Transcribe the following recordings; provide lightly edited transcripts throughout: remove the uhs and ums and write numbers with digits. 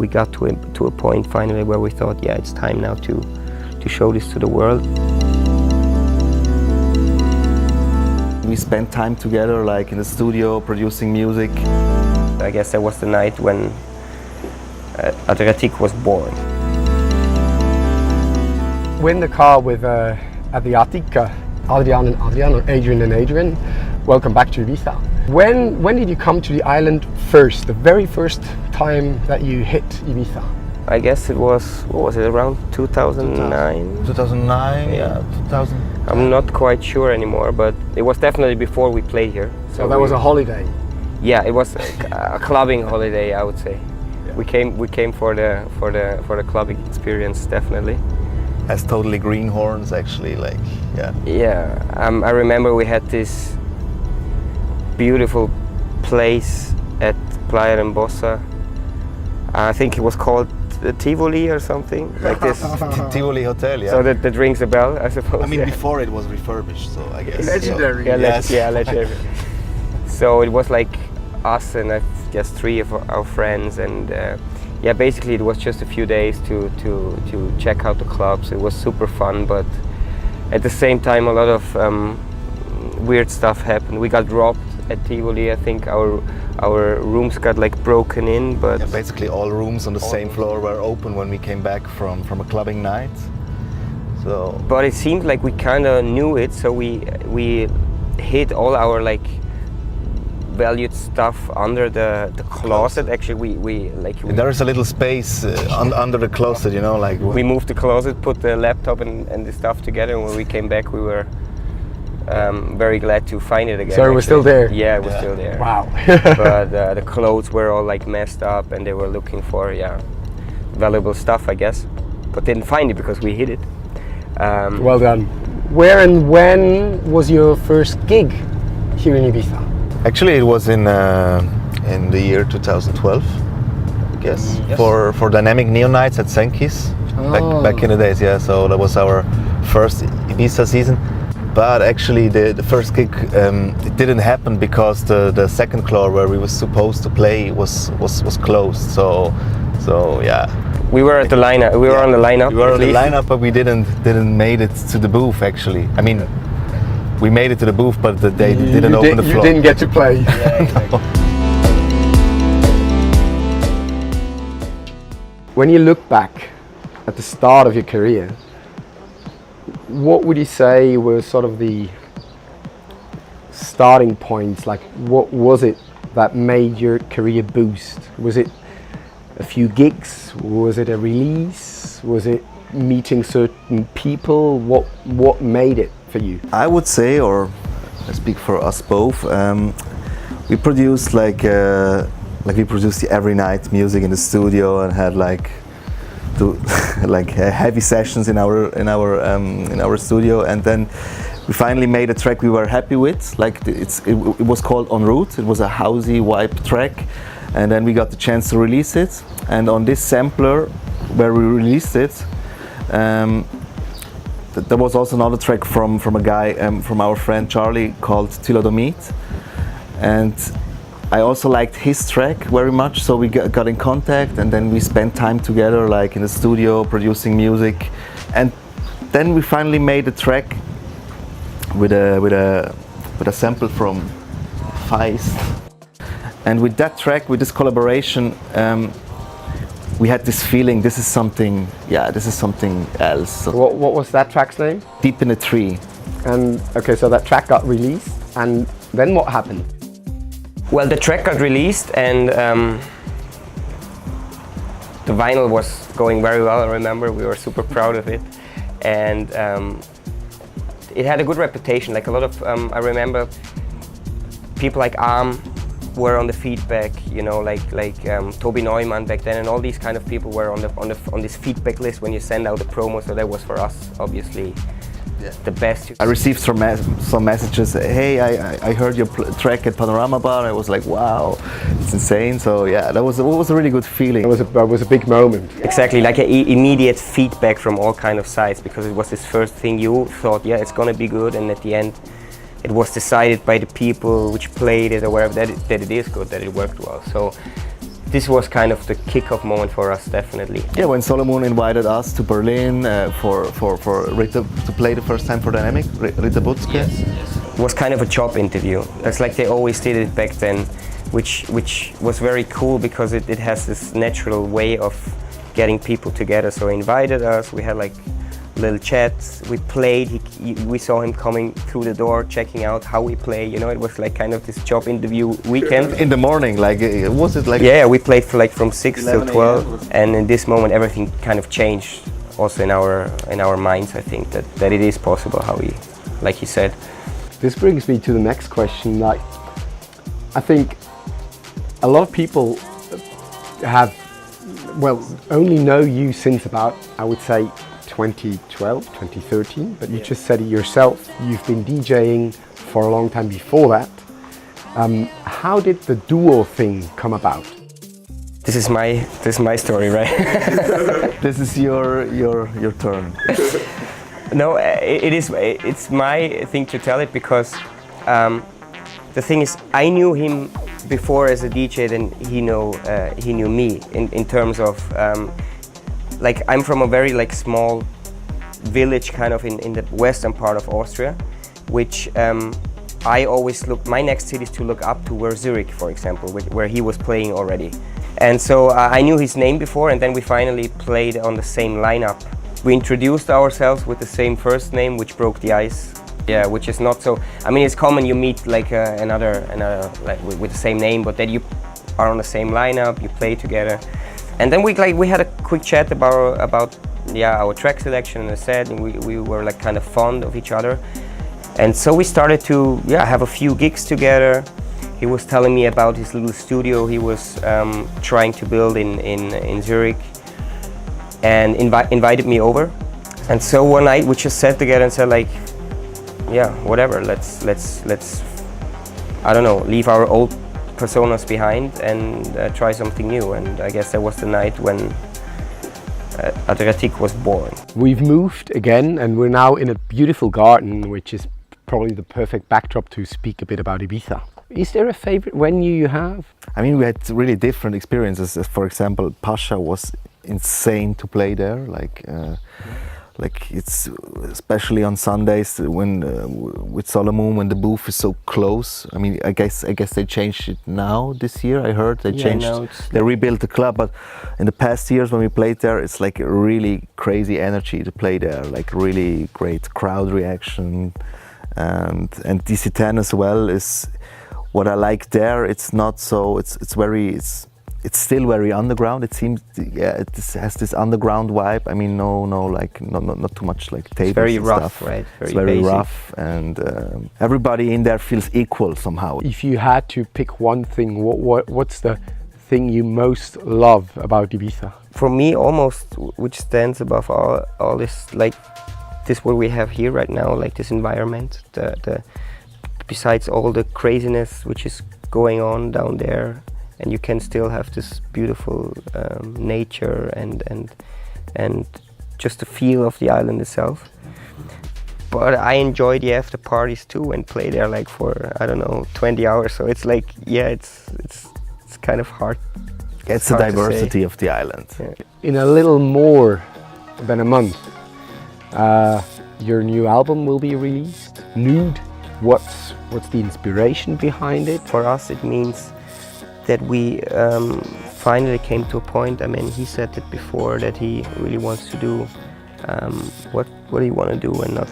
we got to a point finally where we thought, yeah, it's time now to show this to the world. We spent time together, like in the studio, producing music. I guess that was the night when Adriatique was born. We're in the car with Adriatique, Adrian and Adrian. Welcome back to Ibiza. When did you come to the island first, the very first time that you hit Ibiza? I guess it was, what was it, around 2009? 2009, yeah, 2000. I'm not quite sure anymore, but it was definitely before we played here. So that was a holiday? Yeah, it was a clubbing holiday, I would say. Yeah. We came for the clubbing experience, definitely. Has totally greenhorns, actually, like, yeah. Yeah, I remember we had this beautiful place at Playa d'Embossa. I think it was called the Tivoli or something like this. Tivoli Hotel, yeah. So that rings a bell, I suppose. I mean, before it was refurbished, so I guess. Legendary. Yeah, yes. legendary. So it was like us and I guess 3 of our friends, and yeah, basically it was just a few days to check out the clubs. It was super fun, but at the same time a lot of weird stuff happened. We got robbed at Tivoli. I think our rooms got like broken in, but yeah, basically all rooms on the same floor were open when we came back from a clubbing night. So, but it seemed like we kind of knew it, so we hid all our like valued stuff under the closet. Actually, we there is a little space under the closet, you know, like we moved the closet, put the laptop and the stuff together, and when we came back, we were very glad to find it again. So it was still there? Yeah, it was still there. Wow. But the clothes were all like messed up, and they were looking for valuable stuff, I guess, but didn't find it because we hid it. Well done. Where and when was your first gig here in Ibiza? Actually, it was in the year 2012, I guess, yes. for Diynamic Neon Nights at Senkis, back in the days, yeah. So that was our first Ibiza season. But actually, the first gig it didn't happen because the second floor where we were supposed to play was closed. So yeah. We were at the lineup. We were on the lineup. We were on the lineup, but we didn't made it to the booth. Actually, I mean, we made it to the booth, but they didn't open the floor. You didn't get to play. Yeah, exactly. When you look back at the start of your career, what would you say were sort of the starting points? Like, what was it that made your career boost? Was it a few gigs? Was it a release? Was it meeting certain people? What made it for you? I would say, or I speak for us both, we produced we produced every night music in the studio and had heavy sessions in our studio, and then we finally made a track we were happy with. It was called En Route. It was a housey vibe track, and then we got the chance to release it. And on this sampler, where we released it, there was also another track from a guy, from our friend Charlie, called Tilodomite, and I also liked his track very much, so we got in contact, and then we spent time together, like in the studio, producing music, and then we finally made a track with a sample from Feist, and with that track, with this collaboration, we had this feeling, this is something else. So what was that track's name? Deep in a Tree. And okay, so that track got released, and then what happened? Well, the track got released, and the vinyl was going very well. I remember we were super proud of it, and it had a good reputation. Like a lot of, I remember people like Arm were on the feedback, you know, like Toby Neumann back then, and all these kind of people were on this feedback list when you send out the promo. So that was for us, obviously, the best. I received some messages. Hey, I heard your track at Panorama Bar. I was like, wow, it's insane. So yeah, it was a really good feeling. It was a big moment. Exactly, like immediate feedback from all kind of sides, because it was this first thing you thought, yeah, it's gonna be good, and at the end, it was decided by the people which played it or whatever that it is good, that it worked well. So this was kind of the kick-off moment for us, definitely. Yeah, when Solomon invited us to Berlin for Rita to play the first time for Diynamic, Rita Butzke. Yes. It was kind of a job interview. That's like they always did it back then, which was very cool because it has this natural way of getting people together. So he invited us, we had like little chats, we played, we saw him coming through the door, checking out how we play, you know, it was like kind of this job interview weekend. In the morning, like, was it like? Yeah, we played for like from 6 till 11 12, and in this moment everything kind of changed also in our minds, I think, that it is possible how we, like he said. This brings me to the next question. Like, I think a lot of people have, well, only know you since about, I would say, 2012, 2013, but you just said it yourself. You've been DJing for a long time before that. How did the duo thing come about? This is my story, right? This is your turn. No, it's my thing to tell it because the thing is, I knew him before as a DJ than he knew me in terms of like, I'm from a very like small village kind of in the western part of Austria, which I always my next city is to look up to were Zurich, for example, where he was playing already. And so I knew his name before, and then we finally played on the same lineup. We introduced ourselves with the same first name, which broke the ice. Yeah, which is not so, I mean, it's common you meet like another like with the same name, but then you are on the same lineup, you play together. And then we had a quick chat about our track selection and the set, and we were like kind of fond of each other. And so we started to have a few gigs together. He was telling me about his little studio he was trying to build in Zurich, and invited me over. And so one night we just sat together and said like, yeah, whatever, let's I don't know, leave our old personas behind and try something new. And I guess that was the night when Adriatique was born. We've moved again, and we're now in a beautiful garden, which is probably the perfect backdrop to speak a bit about Ibiza. Is there a favorite venue you have? I mean, we had really different experiences. For example, Pasha was insane to play there. Like it's especially on Sundays when with Solomon, when the booth is so close. I mean, I guess they changed it now this year. I heard they they rebuilt the club, but in the past years when we played there, it's like a really crazy energy to play there. Like really great crowd reaction, and DC10 as well is what I like there. It's not so. It's still very underground. It seems, it has this underground vibe. I mean, not too much like tables. It's very and rough, stuff. right? It's very basic. rough, and everybody in there feels equal somehow. If you had to pick one thing, what's the thing you most love about Ibiza? For me, almost, which stands above all is like this what we have here right now, like this environment. Besides all the craziness which is going on down there, and you can still have this beautiful nature and just the feel of the island itself. But I enjoy the after parties too and play there like for, I don't know, 20 hours. So it's like, yeah, it's kind of hard. It's the diversity of the island. Yeah. In a little more than a month, your new album will be released, Nude. What's the inspiration behind it? For us, it means that we finally came to a point. I mean, he said it before that he really wants to do what he want to do and not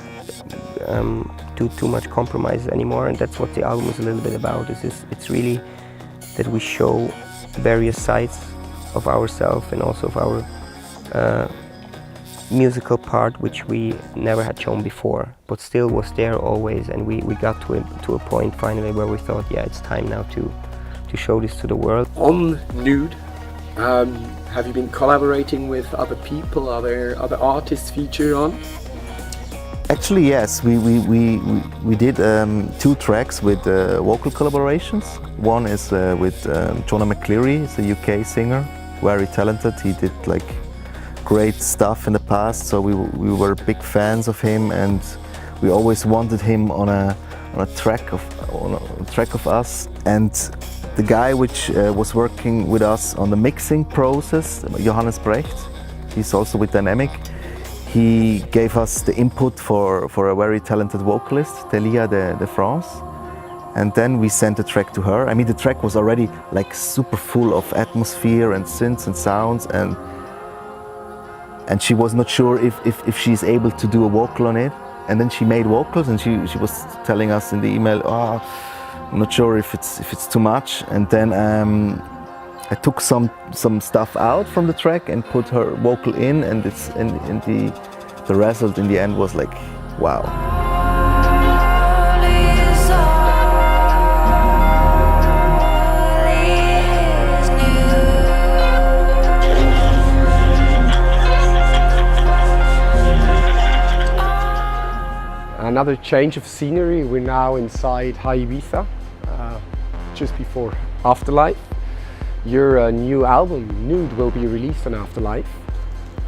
do too much compromise anymore. And that's what the album is a little bit about. It's really that we show various sides of ourselves and also of our musical part, which we never had shown before, but still was there always. And we got to a point finally where we thought, yeah, it's time now to show this to the world. On Nude, have you been collaborating with other people? Are there other artists featured on? Actually, yes. We did 2 tracks with vocal collaborations. One is with Jonah McCleary, he's a UK singer, very talented. He did like great stuff in the past, so we were big fans of him, and we always wanted him on a track of us. And the guy which was working with us on the mixing process, Johannes Brecht, he's also with Diynamic. He gave us the input for a very talented vocalist, Delia de France. And then we sent the track to her. I mean, the track was already like super full of atmosphere and synths and sounds, and she was not sure if she's able to do a vocal on it. And then she made vocals, and she was telling us in the email, "Oh, I'm not sure if it's too much." And then I took some stuff out from the track and put her vocal in, and the result in the end was like, wow. Another change of scenery. We're now inside Ibiza, just before Afterlife. Your new album, Nude, will be released on Afterlife.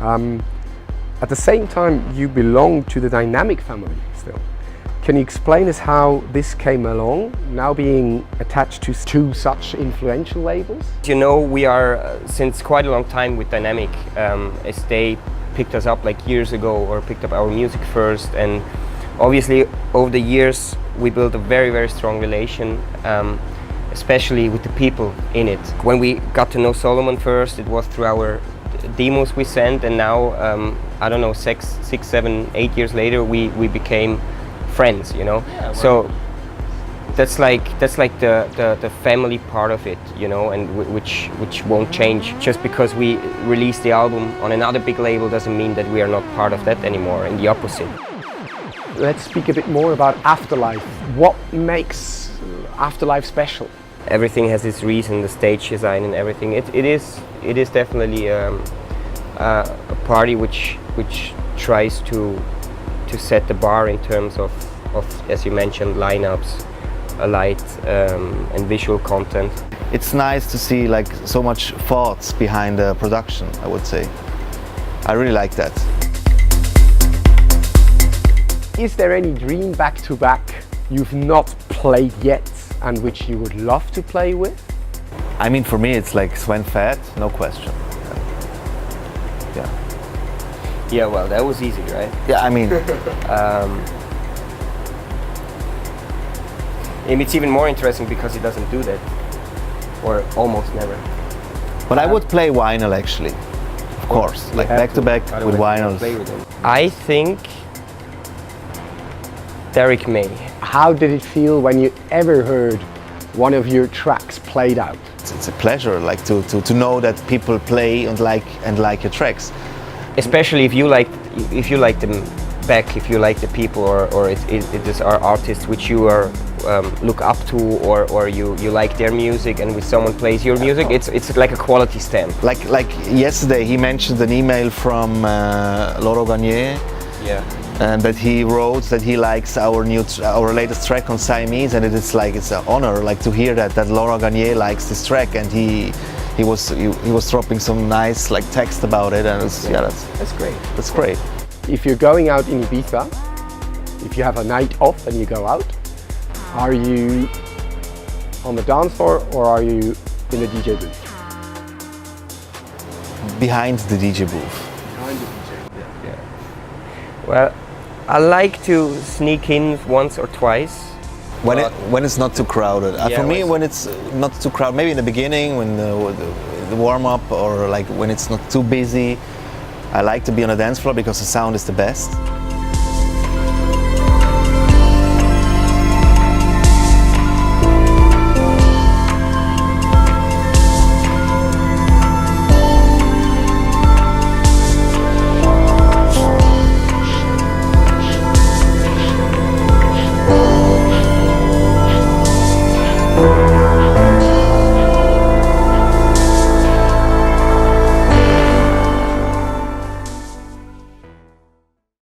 At the same time, you belong to the Diynamic family still. Can you explain us how this came along, now being attached to two such influential labels? You know, we are since quite a long time with Diynamic, as they picked us up like years ago, or picked up our music first, and obviously over the years we built a very, very strong relation, especially with the people in it. When we got to know Solomon first, it was through our demos we sent, and now I don't know, 6, 7, 8 years later we became friends, you know. Yeah, so that's like the family part of it, you know, and which won't change. Just because we release the album on another big label doesn't mean that we are not part of that anymore, and the opposite. Let's speak a bit more about Afterlife. What makes Afterlife special? Everything has its reason, the stage design and everything. It is definitely a party which tries to set the bar in terms of, as you mentioned, lineups, light and visual content. It's nice to see like so much thoughts behind the production, I would say. I really like that. Is there any dream back-to-back you've not played yet and which you would love to play with? I mean, for me it's like Sven Fett, no question. Yeah. Yeah, well, that was easy, right? Yeah, I mean... and it's even more interesting because he doesn't do that, or almost never. But I would play vinyl actually, of course, like back-to-back with vinyls. I think Derek May. How did it feel when you ever heard one of your tracks played out? It's a pleasure, like to know that people play and like your tracks. Especially if you like them back, if you like the people, or it is our artists which you are look up to, or you like their music, and when someone plays your music, it's like a quality stamp. Like yesterday, he mentioned an email from Laurent Garnier. Yeah. And that he wrote that he likes our latest track on Siamese, and it's an honor like to hear that Laurent Garnier likes this track, and he was dropping some nice like text about it, and that's great. That's great. If you're going out in Ibiza, if you have a night off and you go out, are you on the dance floor or are you in the DJ booth? Behind the DJ booth. Behind the DJ booth. Yeah. Well, I like to sneak in once or twice. When it's not too crowded. Yeah, for me, when it's not too crowded, maybe in the beginning, when the warm-up, or like when it's not too busy, I like to be on a dance floor because the sound is the best.